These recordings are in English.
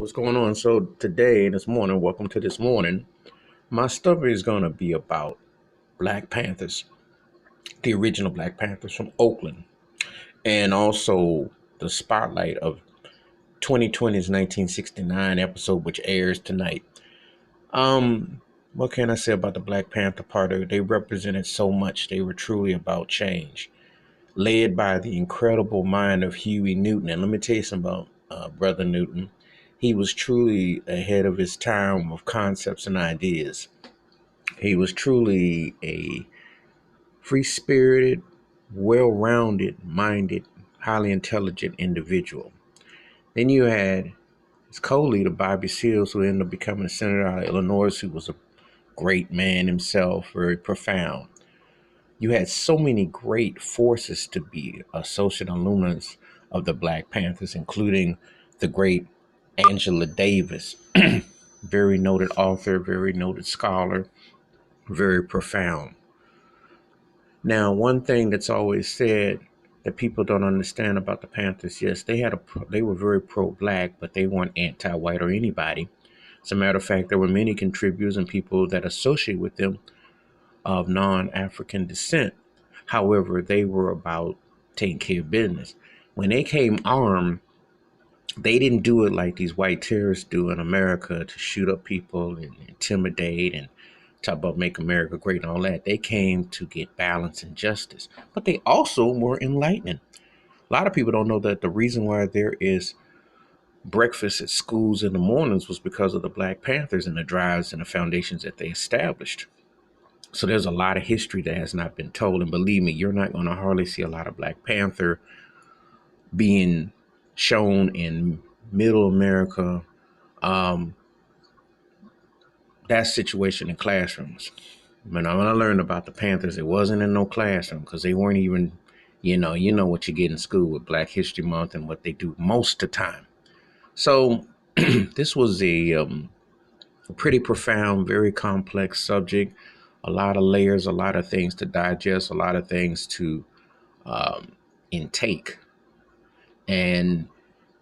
what's going on? So today, this morning, welcome to this morning. My story is gonna be about Black Panthers, the original Black Panthers from Oakland, and also the spotlight of 2020's 1969 episode, which airs tonight. What can I say about the Black Panther Party? They represented so much. They were truly about change, led by the incredible mind of Huey Newton. And let me tell you something about Brother Newton. He was truly ahead of his time of concepts and ideas. He was truly a free spirited, well rounded, minded, highly intelligent individual. Then you had his co leader, Bobby Seals, who ended up becoming a senator out of Illinois, who was a great man himself, very profound. You had so many great forces to be associate alumnus of the Black Panthers, including the great Angela Davis, very noted author, very noted scholar, very profound. Now, one thing that's always said that people don't understand about the Panthers, yes, they were very pro-black, but they weren't anti-white or anybody. As a matter of fact, there were many contributors and people that associate with them of non-African descent. However, they were about taking care of business. When they came armed, they didn't do it like these white terrorists do in America to shoot up people and intimidate and talk about make America great and all that. They came to get balance and justice, but they also were enlightening. A lot of people don't know that the reason why there is breakfast at schools in the mornings was because of the Black Panthers and the drives and the foundations that they established. So there's a lot of history that has not been told. And believe me, you're not going to hardly see a lot of Black Panther being shown in middle America, um, that situation in classrooms. When I learned about the Panthers, it wasn't in no classroom because they weren't even, you know what you get in school with Black History Month and what they do most of the time. So this was a pretty profound, very complex subject, a lot of layers, a lot of things to digest, a lot of things to um, intake. And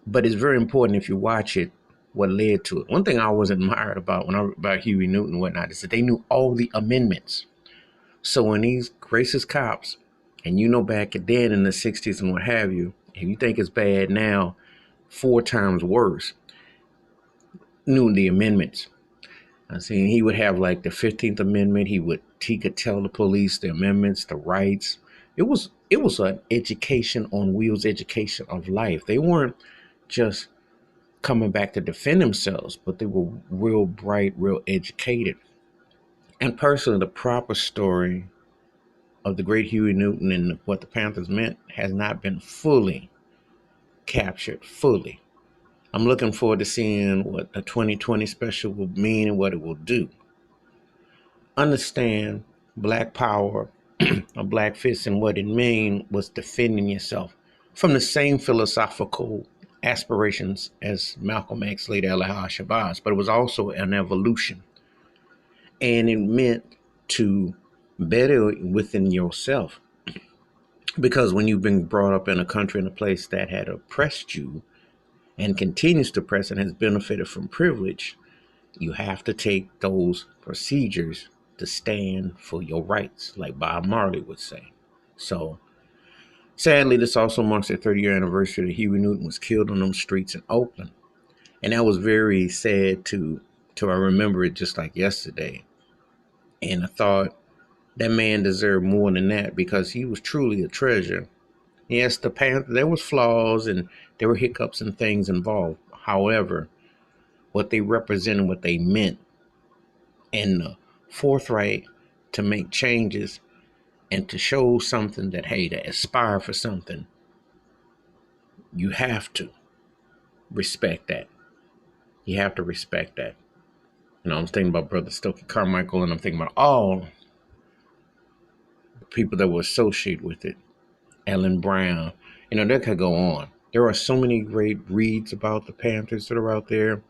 but it's very important if you watch it, what led to it. One thing I always admired about Huey Newton and whatnot is that they knew all the amendments. So when these racist cops, and back then in the 60s and what have you, if you think it's bad now, four times worse, knew the amendments. I seen he would have like the 15th Amendment. He could tell the police the amendments, the rights. It was an education on wheels, education of life. They weren't just coming back to defend themselves, but they were real bright, real educated. And personally, the proper story of the great Huey Newton and what the Panthers meant has not been fully captured fully. I'm looking forward to seeing what the 2020 special will mean and what it will do. Understand Black Power or Black Fist and what it mean was defending yourself from the same philosophical aspirations as Malcolm X, later Elijah Shabazz, but it was also an evolution. And it meant to better within yourself. Because when you've been brought up in a country and a place that had oppressed you and continues to oppress and has benefited from privilege, you have to take those procedures to stand for your rights, like Bob Marley would say. So sadly, this also marks the 30-year anniversary that Huey Newton was killed on them streets in Oakland. And that was very sad to I remember it just like yesterday. And I thought that man deserved more than that because he was truly a treasure. Yes, the Panther, there was flaws and there were hiccups and things involved. However, what they represented, what they meant, and the forthright to make changes and to show something that, hey, to aspire for something, you have to respect that. You have to respect that. I'm thinking about Brother Stokely Carmichael, and I'm thinking about all the people that were associated with it. Ellen Brown. That could go on. There are so many great reads about the Panthers that are out there.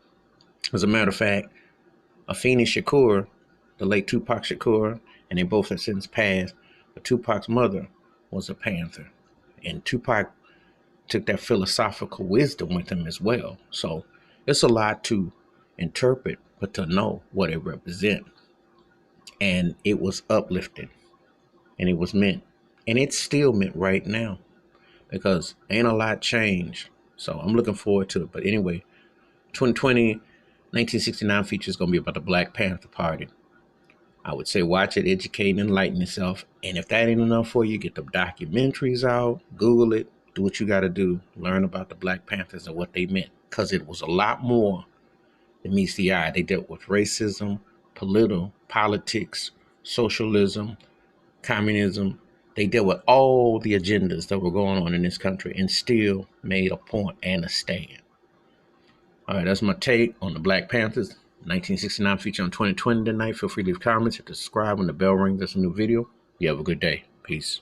As a matter of fact, Afeni Shakur, the late Tupac Shakur, and they both have since passed, but Tupac's mother was a Panther. And Tupac took that philosophical wisdom with him as well. So It's a lot to interpret, but to know what it represents. And it was uplifting, and it was meant, and it's still meant right now, because ain't a lot changed. So I'm looking forward to it. But anyway, 2020 1969 feature is going to be about the Black Panther Party. I would say watch it, educate, and enlighten yourself. And if that ain't enough for you, get the documentaries out, Google it, do what you got to do, learn about the Black Panthers and what they meant. Because it was a lot more than meets the eye. They dealt with racism, politics, socialism, communism. They dealt with all the agendas that were going on in this country and still made a point and a stand. All right, that's my take on the Black Panthers 1969 feature on 2020 tonight. Feel free to leave comments, hit the subscribe when the bell rings. That's a new video. You have a good day. Peace.